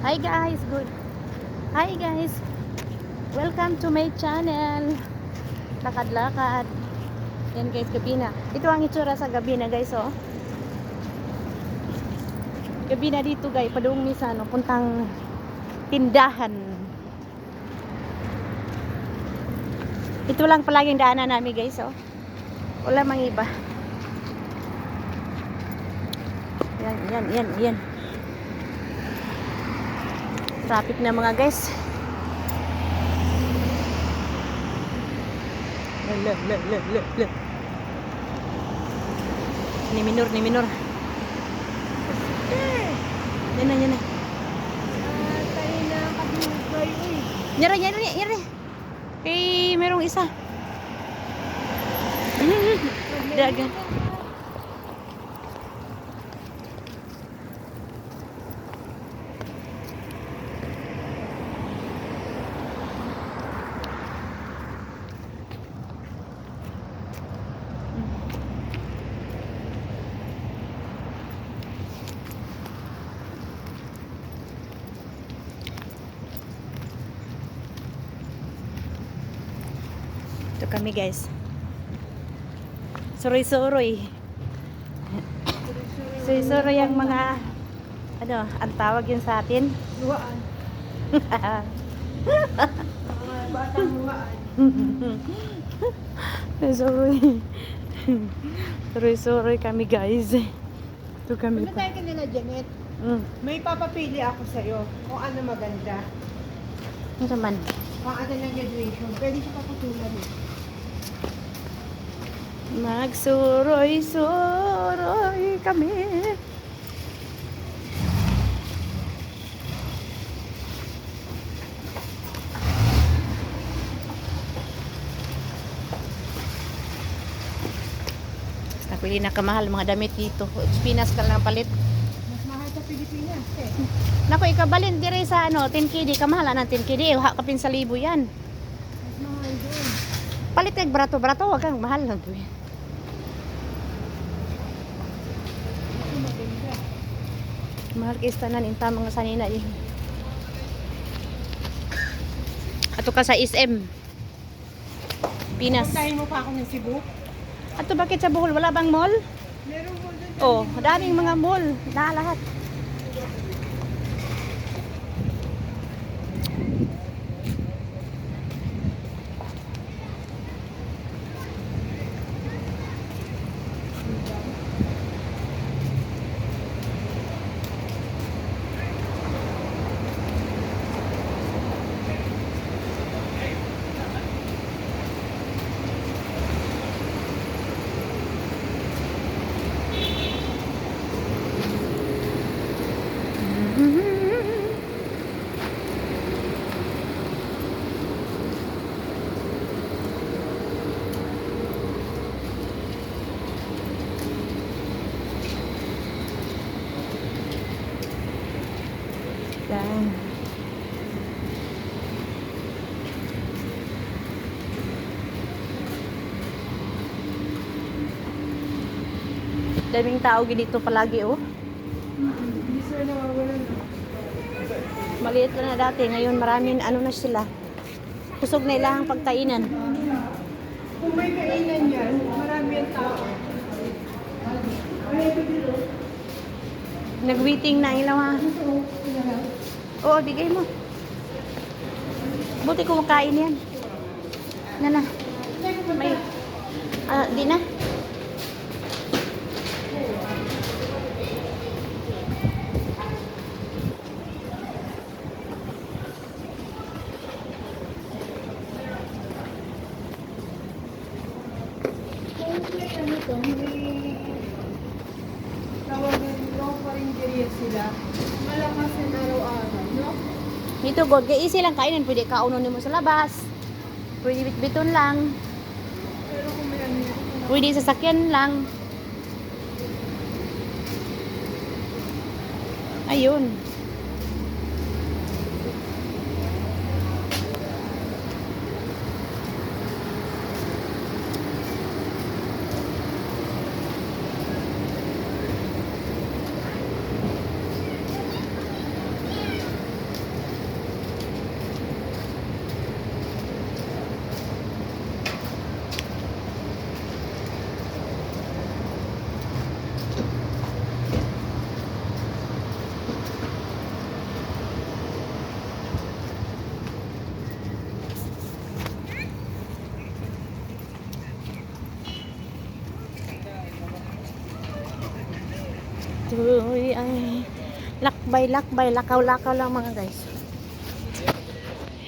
Hi guys, good. Hi guys. Welcome to my channel. Lakad-lakad. Yan guys, gabi na. Ito ang itsura sa gabi na guys, oh. Gabi na dito guys, padung misa no, puntang tindahan. Ito lang palaging daanan namin guys, oh. Wala mang iba. Yan. Traffic na mga guys. Le. Ni minor. Yan na. Tayo na kabulay, uy. Nyari. Merong isa. Dagan. Ito kami guys. Suroy. Suroy ang mga ano, ang tawag yun sa atin. Luwaan. Mga batang luwaan. Suroy kami guys. Ito kami Punta pa. tayo kanila, Janet. May papapili ako sa'yo kung ano maganda. Ano naman? Kung ano ng graduation. Pwede siya paputulan eh. Magsuroy kami. Basta pili na kamahal mga damit dito. Pinas ka lang palit. Mas mahal sa Pilipinas eh. Nako, ikabalin dire sa ano, 10 KD. Kamahalan ng 10 KD. Kapin sa libo yan. Mas mahal doon. Palit kag brato, wag kang mahal lang to. Ito maganda. Mahal kay tanan inta mga sanina eh. Ato ka sa SM Pinas. Puntahin mo pa ako ng Cebu. Ato bakit sa Bohol wala bang mall? Meron mo doon. Oh, daming mga mall na lahat. Yan. Daming tao dito palagi oh. Hindi sila nawawalan. Maliit lang na dati, ngayon maraming ano na sila. Kusog na ilahang pagkainan. Kung may kainan yan, marami ang tao. Nag-waiting na ilaw ha. Oo, bigay mo. Buti ko makain yan. Na. May, di na. Ano to, may tawagan low parinderya sila. Malakas yung araw-araw, no? Dito god, kay easy lang kainin. Pwede kaunon mo sa labas. Pwede bitbiton lang. Pero kung may ano yan, Pwede sasakyan lang. Ayun. ito ay lakbay, lakaw-lakaw lang mga guys.